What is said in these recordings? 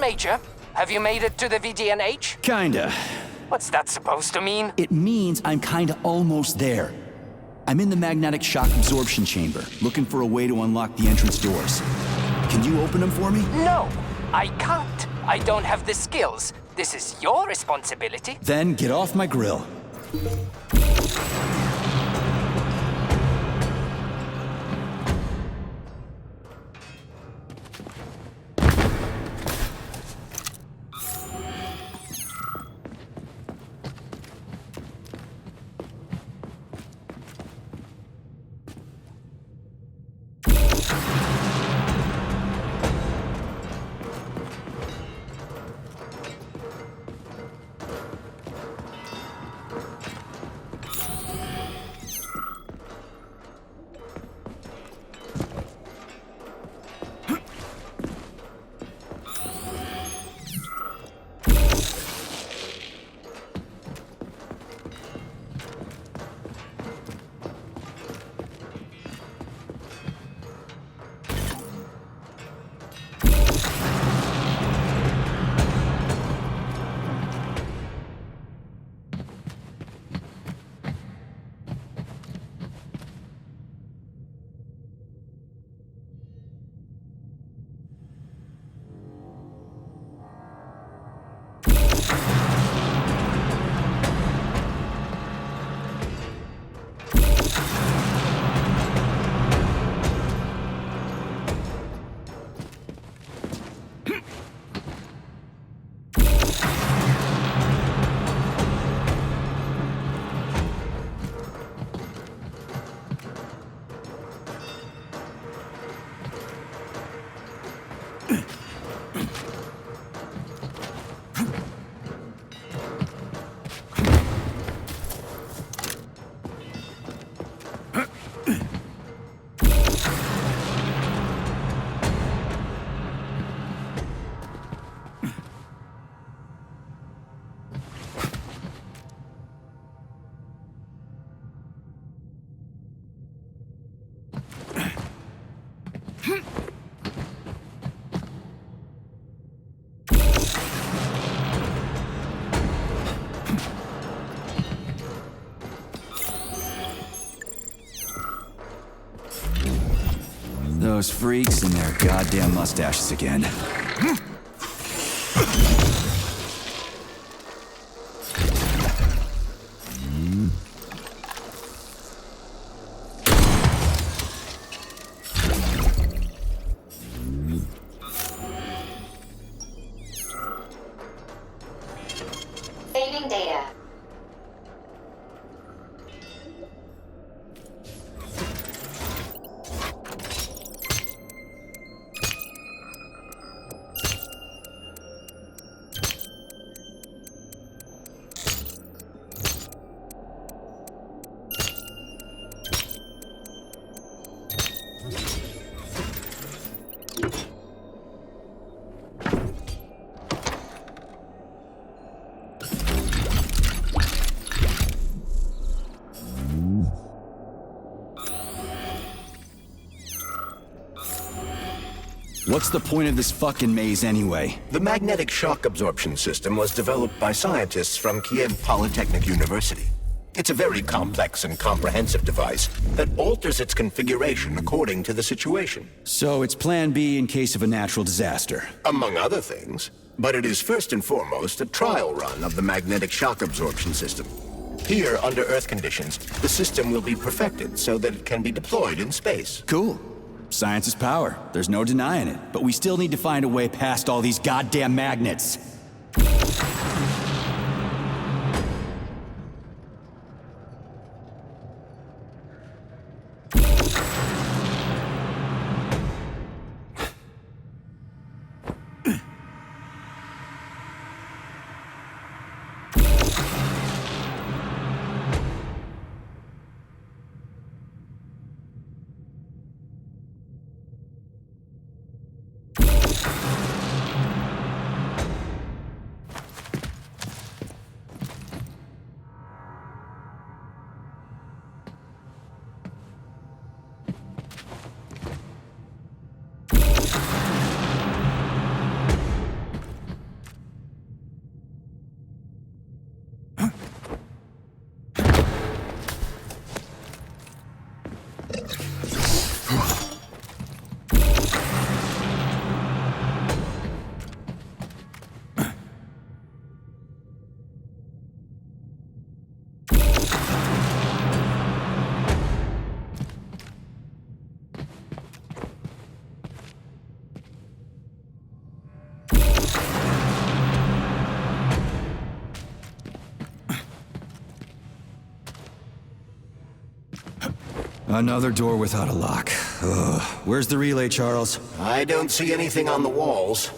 Major? Have you made it to the VDNH? Kinda. What's that supposed to mean? It means I'm kinda almost there. I'm in the magnetic shock absorption chamber, looking for a way to unlock the entrance doors. Can you open them for me? No, I can't. I don't have the skills. This is your responsibility. Then get off my grill. Those freaks and their goddamn mustaches again. Saving data. What's the point of this fucking maze anyway? The magnetic shock absorption system was developed by scientists from Kiev Polytechnic University. It's a very complex and comprehensive device that alters its configuration according to the situation. So it's plan B in case of a natural disaster. Among other things. But it is first and foremost a trial run of the magnetic shock absorption system. Here, under Earth conditions, the system will be perfected so that it can be deployed in space. Cool. Science is power. There's no denying it. But we still need to find a way past all these goddamn magnets. Another door without a lock. Ugh. Where's the relay, Charles? I don't see anything on the walls.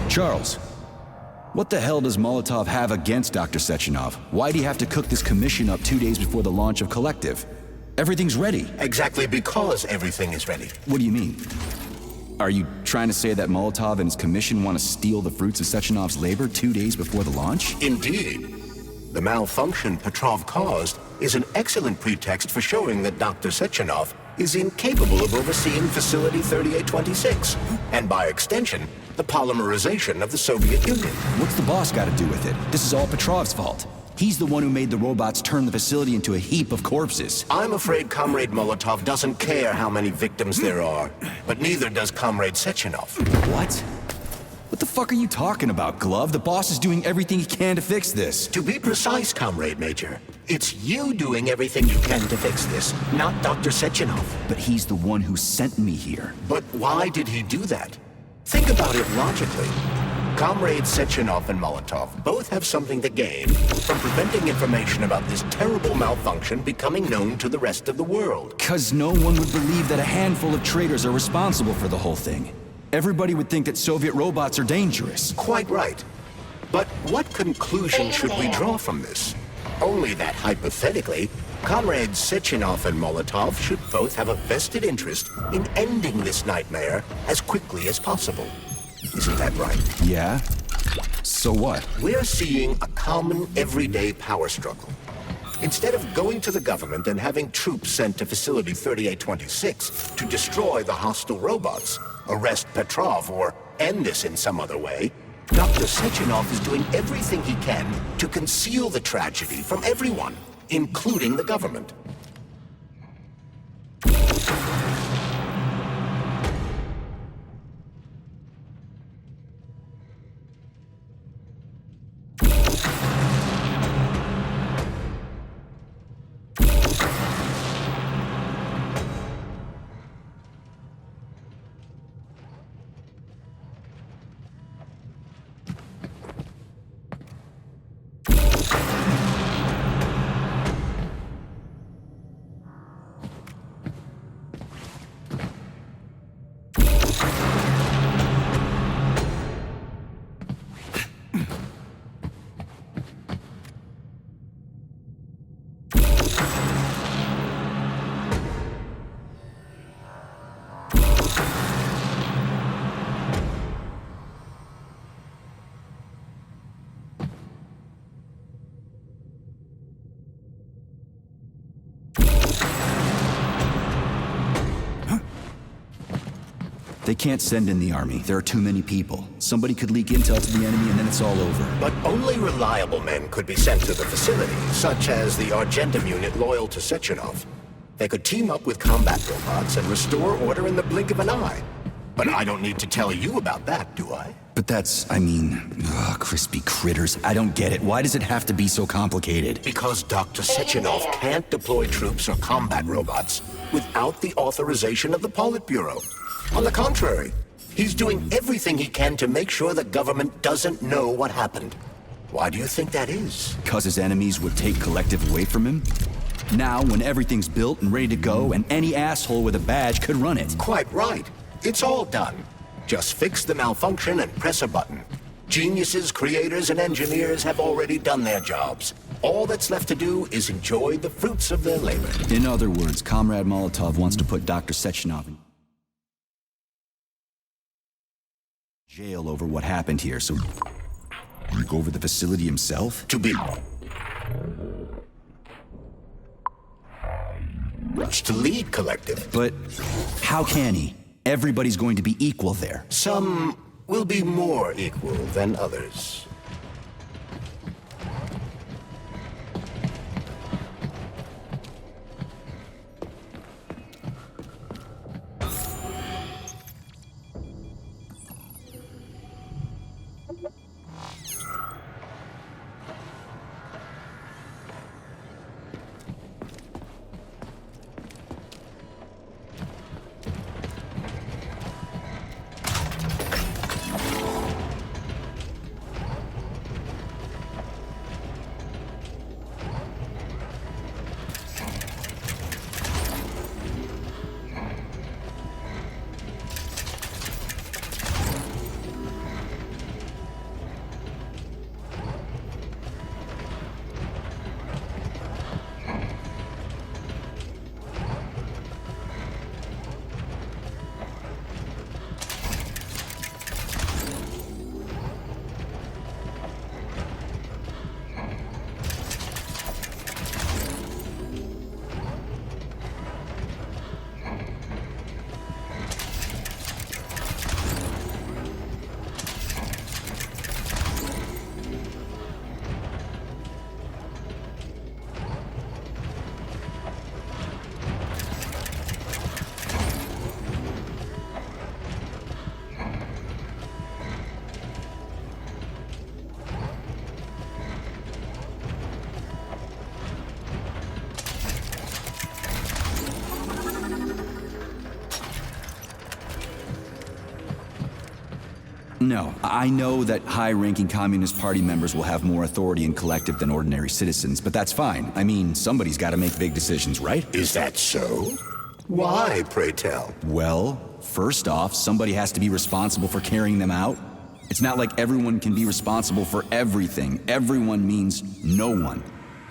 Charles, what the hell does Molotov have against Dr. Sechenov? Why'd he have to cook this commission up 2 days before the launch of Collective? Everything's ready. Exactly because everything is ready. What do you mean? Are you trying to say that Molotov and his commission want to steal the fruits of Sechenov's labor 2 days before the launch? Indeed. The malfunction Petrov caused is an excellent pretext for showing that Dr. Sechenov is incapable of overseeing Facility 3826, and by extension, the polymerization of the Soviet Union. What's the boss got to do with it? This is all Petrov's fault. He's the one who made the robots turn the facility into a heap of corpses. I'm afraid Comrade Molotov doesn't care how many victims there are, but neither does Comrade Sechenov. What? What the fuck are you talking about, Glove? The boss is doing everything he can to fix this. To be precise, Comrade Major, it's you doing everything you can to fix this, not Dr. Sechenov. But he's the one who sent me here. But why did he do that? Think about it logically. Comrades Sechenov and Molotov both have something to gain from preventing information about this terrible malfunction becoming known to the rest of the world. 'Cause no one would believe that a handful of traitors are responsible for the whole thing. Everybody would think that Soviet robots are dangerous. Quite right. But what conclusion should we draw from this? Only that hypothetically, Comrades Sechenov and Molotov should both have a vested interest in ending this nightmare as quickly as possible. Isn't that right? Yeah? So what? We're seeing a common everyday power struggle. Instead of going to the government and having troops sent to Facility 3826 to destroy the hostile robots, arrest Petrov, or end this in some other way, Dr. Sechenov is doing everything he can to conceal the tragedy from everyone, including the government. They can't send in the army. There are too many people. Somebody could leak intel to the enemy and then it's all over. But only reliable men could be sent to the facility, such as the Argentum unit loyal to Sechenov. They could team up with combat robots and restore order in the blink of an eye. But I don't need to tell you about that, do I? But that's, crispy critters. I don't get it. Why does it have to be so complicated? Because Dr. Sechenov can't deploy troops or combat robots without the authorization of the Politburo. On the contrary, he's doing everything he can to make sure the government doesn't know what happened. Why do you think that is? Because his enemies would take Collective away from him? Now, when everything's built and ready to go, and any asshole with a badge could run it. Quite right. It's all done. Just fix the malfunction and press a button. Geniuses, creators, and engineers have already done their jobs. All that's left to do is enjoy the fruits of their labor. In other words, Comrade Molotov wants to put Dr. Sechenov in jail over what happened here, so take over the facility himself? To be to lead Collective. But how can he? Everybody's going to be equal there. Some will be more equal than others. No, I know that high-ranking Communist Party members will have more authority in Collective than ordinary citizens, but that's fine. I mean, somebody's got to make big decisions, right? Is that so? Why, pray tell? Well, first off, somebody has to be responsible for carrying them out. It's not like everyone can be responsible for everything. Everyone means no one.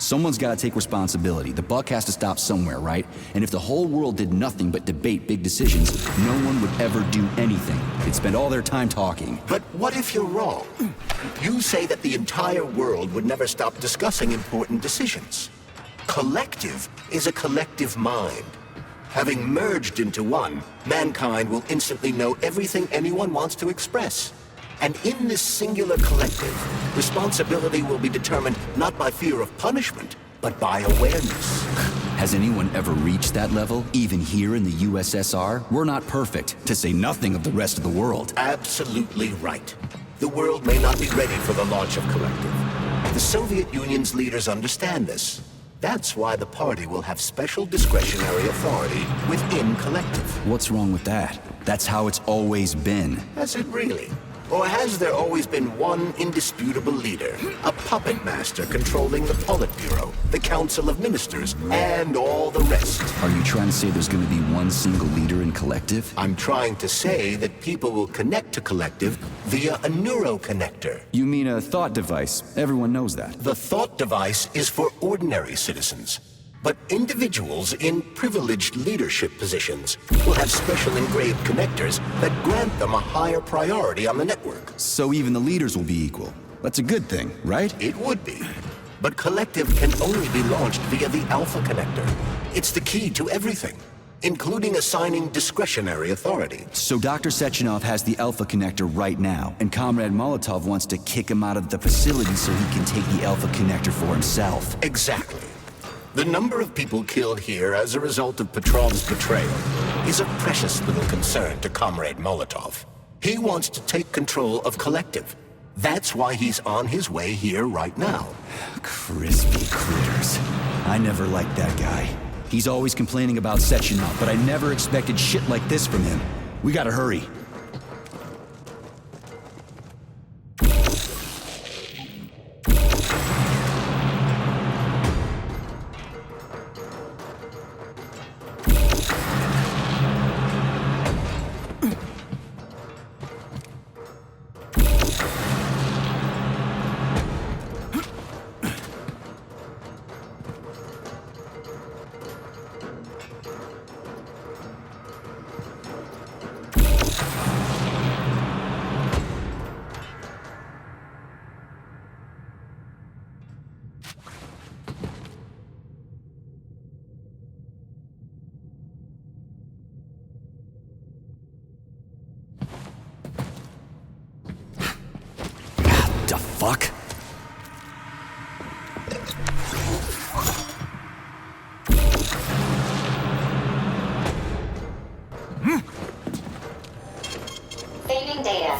Someone's got to take responsibility. The buck has to stop somewhere, right? And if the whole world did nothing but debate big decisions, no one would ever do anything. They'd spend all their time talking. But what if you're wrong? You say that the entire world would never stop discussing important decisions. Collective is a collective mind. Having merged into one, mankind will instantly know everything anyone wants to express. And in this singular collective, responsibility will be determined not by fear of punishment, but by awareness. Has anyone ever reached that level, even here in the USSR? We're not perfect, to say nothing of the rest of the world. Absolutely right. The world may not be ready for the launch of Collective. The Soviet Union's leaders understand this. That's why the party will have special discretionary authority within Collective. What's wrong with that? That's how it's always been. Has it really? Or has there always been one indisputable leader, a puppet master controlling the Politburo, the Council of Ministers, and all the rest? Are you trying to say there's going to be one single leader in Collective? I'm trying to say that people will connect to Collective via a neuroconnector. You mean a thought device? Everyone knows that. The thought device is for ordinary citizens. But individuals in privileged leadership positions will have special engraved connectors that grant them a higher priority on the network. So even the leaders will be equal. That's a good thing, right? It would be. But Collective can only be launched via the Alpha connector. It's the key to everything. including assigning discretionary authority. So Dr. Sechenov has the Alpha Connector right now, and Comrade Molotov wants to kick him out of the facility so he can take the Alpha Connector for himself. Exactly. The number of people killed here as a result of Petrov's betrayal is of precious little concern to Comrade Molotov. He wants to take control of Collective. That's why he's on his way here right now. Crispy critters. I never liked that guy. He's always complaining about Sechenov, but I never expected shit like this from him. We gotta hurry. The fuck? Saving data.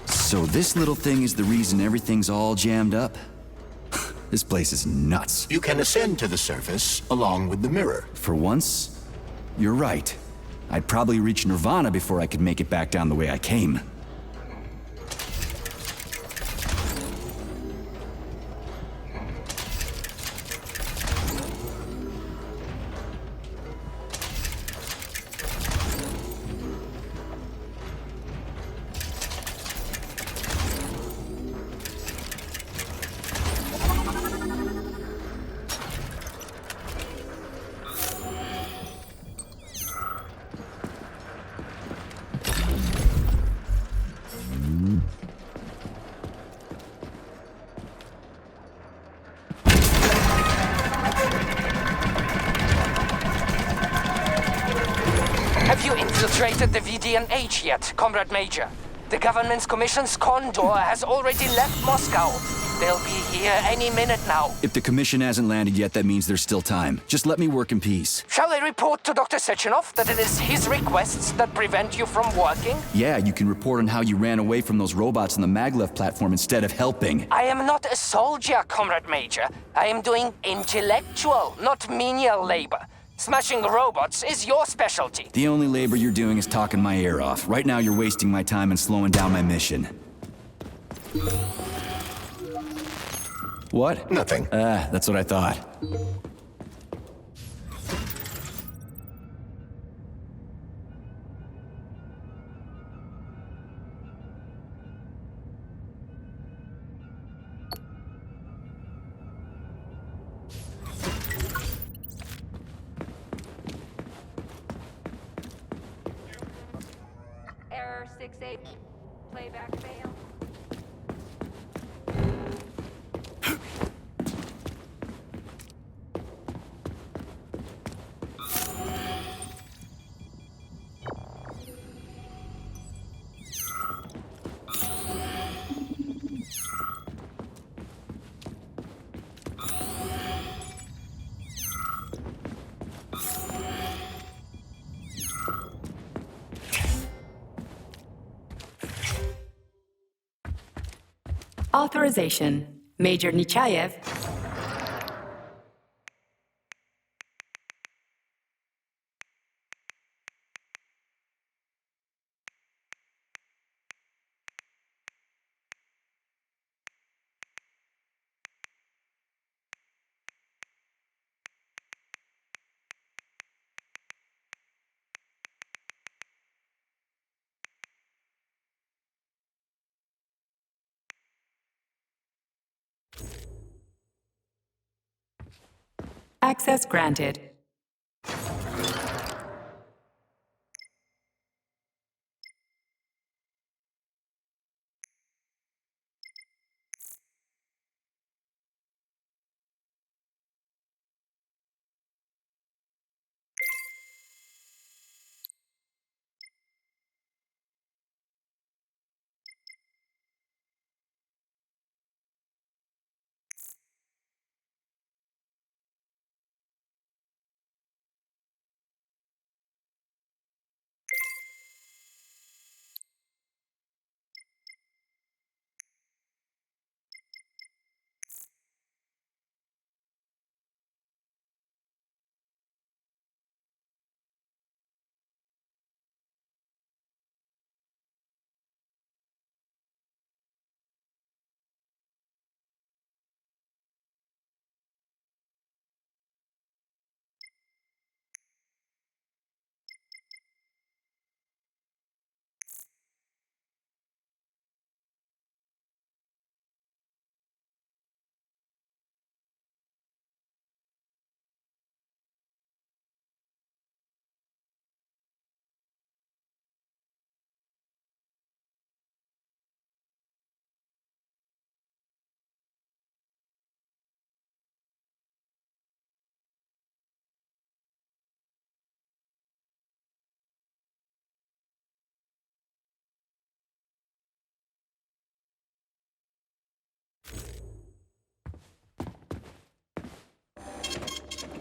So this little thing is the reason everything's all jammed up? This place is nuts. You can ascend to the surface along with the mirror. For once, you're right. I'd probably reach Nirvana before I could make it back down the way I came. Have you infiltrated the VDNH yet, Comrade Major? The government's commission's Condor has already left Moscow. They'll be here any minute now. If the commission hasn't landed yet, that means there's still time. Just let me work in peace. Shall I report to Dr. Sechenov that it is his requests that prevent you from working? Yeah, you can report on how you ran away from those robots on the maglev platform instead of helping. I am not a soldier, Comrade Major. I am doing intellectual, not menial labor. Smashing robots is your specialty. The only labor you're doing is talking my ear off. Right now you're wasting my time and slowing down my mission. What? Nothing. That's what I thought. Error 6-8. Playback failed. Authorization. Major Nechayev. Access granted.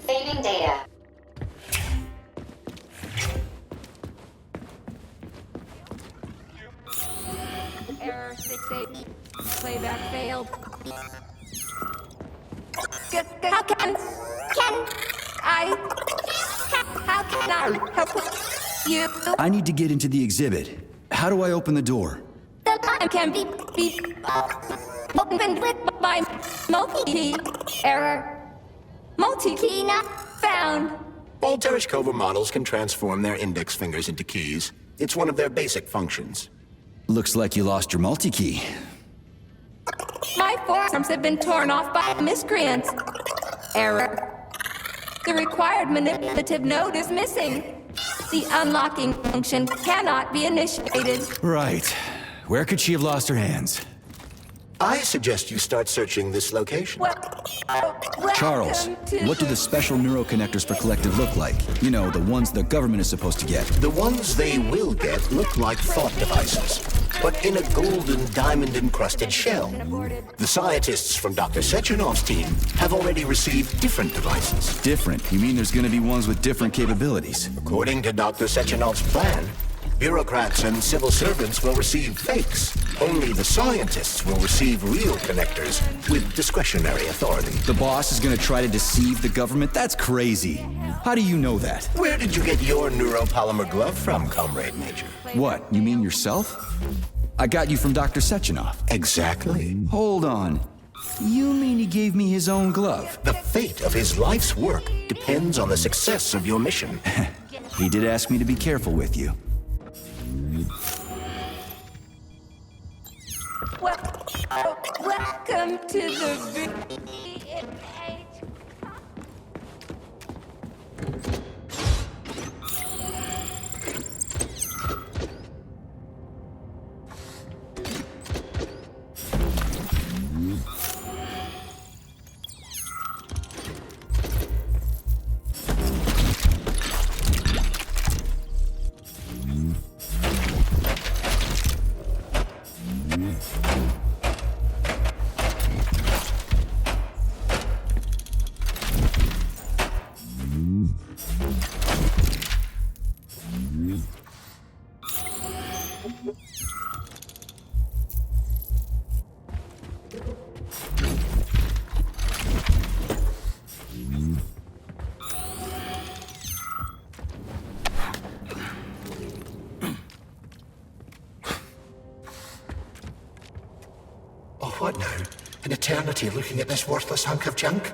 Saving data. Error 68. Playback failed. How can I help you? I need to get into the exhibit. How do I open the door? The time can be opened with my multi-key. Error. Multi-key not found. All Tereshkova models can transform their index fingers into keys. It's one of their basic functions. Looks like you lost your multi-key. My forearms have been torn off by miscreants. Error. The required manipulative node is missing. The unlocking function cannot be initiated. Right. Where could she have lost her hands? I suggest you start searching this location. Charles, what do the special neuroconnectors for Collective look like? You know, the ones the government is supposed to get. The ones they will get look like thought devices, but in a golden diamond-encrusted shell. The scientists from Dr. Sechenov's team have already received different devices. Different? You mean there's gonna be ones with different capabilities? According to Dr. Sechenov's plan, bureaucrats and civil servants will receive fakes. Only the scientists will receive real connectors with discretionary authority. The boss is gonna try to deceive the government? That's crazy. How do you know that? Where did you get your neuropolymer glove from, Comrade Major? What, you mean yourself? I got you from Dr. Sechenov. Exactly. Hold on. You mean he gave me his own glove? The fate of his life's work depends on the success of your mission. He did ask me to be careful with you. Welcome to the VDNH. What now? An eternity looking at this worthless hunk of junk?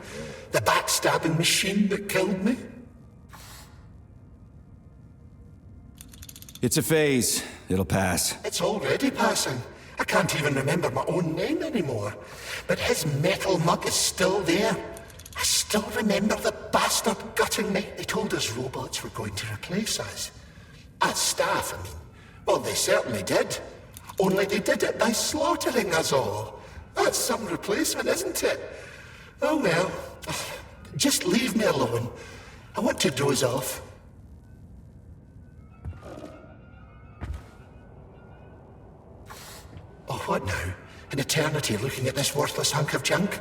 The backstabbing machine that killed me? It's a phase. It'll pass. It's already passing. I can't even remember my own name anymore. But his metal mug is still there. I still remember the bastard gutting me. They told us robots were going to replace us. As staff, I mean. Well, they certainly did. Only they did it by slaughtering us all. That's some replacement, isn't it? Oh well. Just leave me alone. I want to doze off. Oh, what now? An eternity looking at this worthless hunk of junk?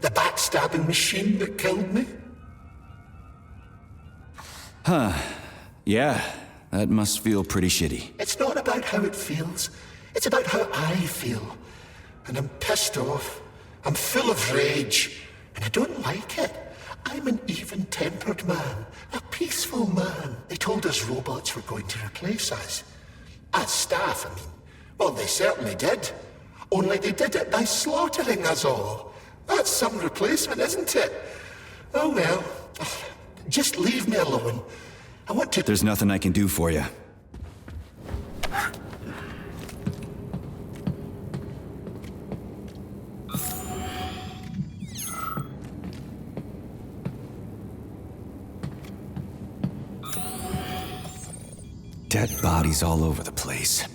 The backstabbing machine that killed me? Yeah, that must feel pretty shitty. It's not about how it feels. It's about how I feel. And I'm pissed off. I'm full of rage. And I don't like it. I'm an even-tempered man. A peaceful man. They told us robots were going to replace us. As staff, I mean. Well, they certainly did. Only they did it by slaughtering us all. That's some replacement, isn't it? Oh well. Just leave me alone. I want to... There's nothing I can do for you. Dead bodies all over the place.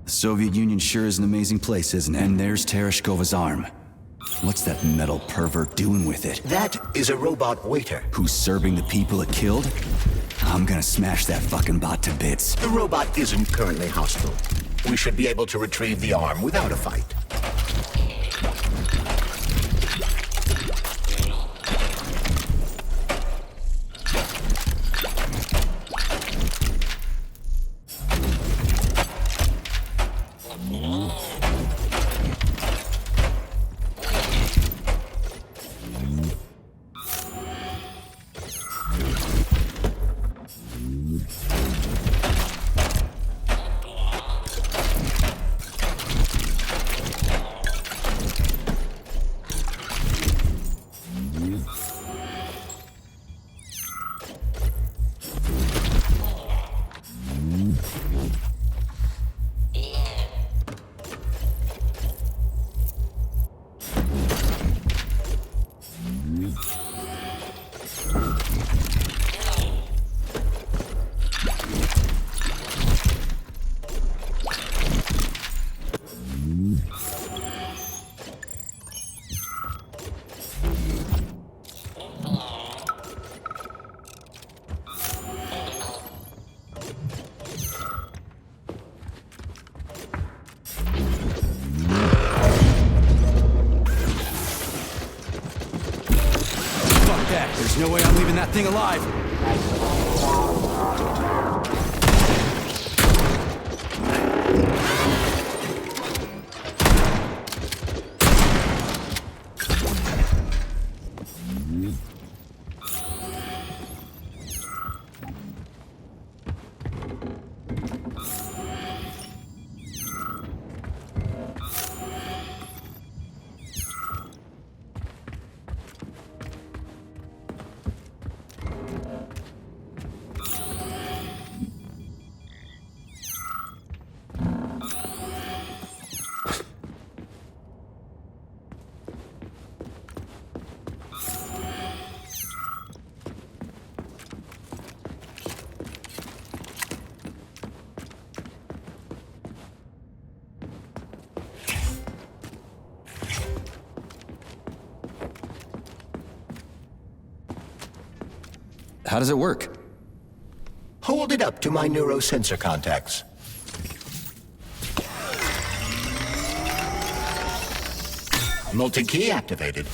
The Soviet Union sure is an amazing place, isn't it? And there's Tereshkova's arm. What's that metal pervert doing with it? That is a robot waiter. Who's serving the people it killed? I'm gonna smash that fucking bot to bits. The robot isn't currently hostile. We should be able to retrieve the arm without a fight. There's no way I'm leaving that thing alive! How does it work? Hold it up to my neurosensor contacts. Multi-key activated.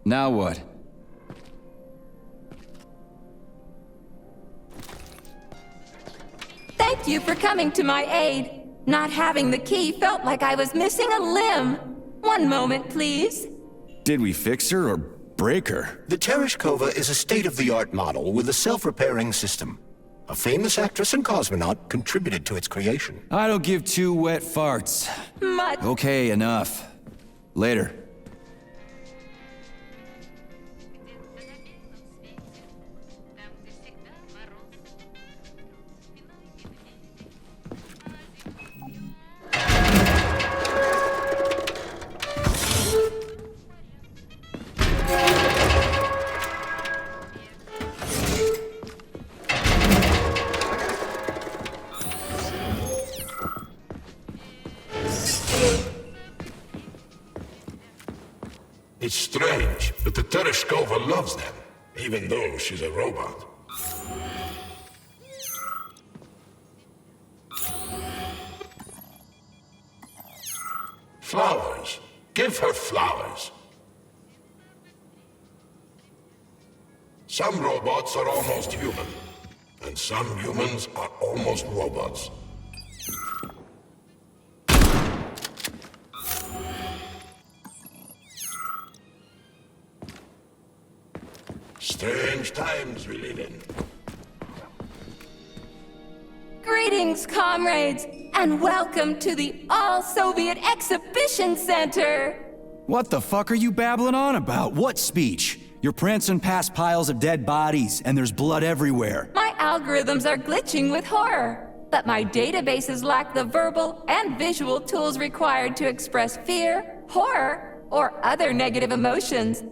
Now what? Thank you for coming to my aid. Not having the key felt like I was missing a limb. One moment, please. Did we fix her or break her? The Tereshkova is a state-of-the-art model with a self-repairing system. A famous actress and cosmonaut contributed to its creation. I don't give two wet farts. Much. Okay, enough. Later. It's strange, but the Tereshkova loves them, even though she's a robot. Flowers. Give her flowers. Some robots are almost human, and some humans are almost robots. Strange times we live in. Greetings, comrades, and welcome to the All-Soviet Exhibition Center! What the fuck are you babbling on about? What speech? You're prancing past piles of dead bodies, and there's blood everywhere. My algorithms are glitching with horror, but my databases lack the verbal and visual tools required to express fear, horror, or other negative emotions.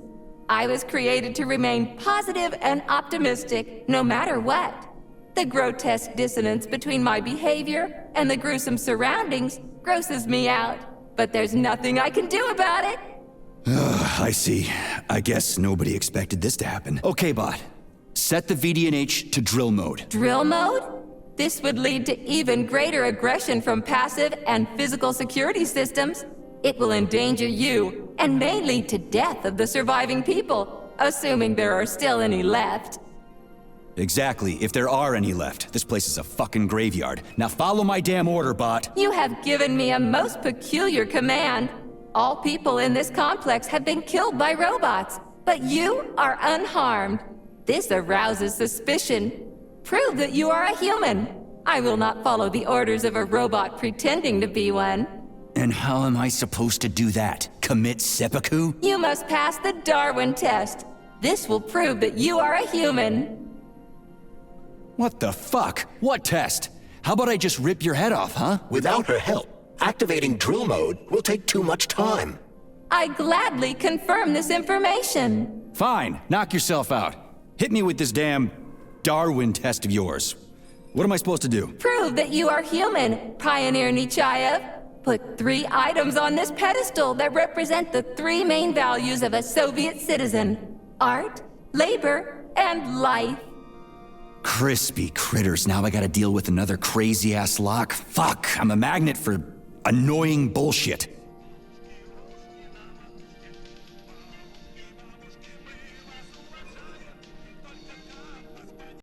I was created to remain positive and optimistic, no matter what. The grotesque dissonance between my behavior and the gruesome surroundings grosses me out, but there's nothing I can do about it. I see. I guess nobody expected this to happen. Okay, bot. Set the VDNH to drill mode. Drill mode? This would lead to even greater aggression from passive and physical security systems. It will endanger you, and may lead to death of the surviving people, assuming there are still any left. Exactly, if there are any left. This place is a fucking graveyard. Now follow my damn order, bot. You have given me a most peculiar command. All people in this complex have been killed by robots, but you are unharmed. This arouses suspicion. Prove that you are a human. I will not follow the orders of a robot pretending to be one. And how am I supposed to do that? Commit seppuku? You must pass the Darwin test. This will prove that you are a human. What the fuck? What test? How about I just rip your head off, huh? Without her help, activating drill mode will take too much time. I gladly confirm this information. Fine, knock yourself out. Hit me with this damn Darwin test of yours. What am I supposed to do? Prove that you are human, Pioneer Nechayev. Put 3 items on this pedestal that represent the 3 main values of a Soviet citizen: art, labor, and life. Crispy critters, now I gotta deal with another crazy-ass lock. Fuck, I'm a magnet for annoying bullshit.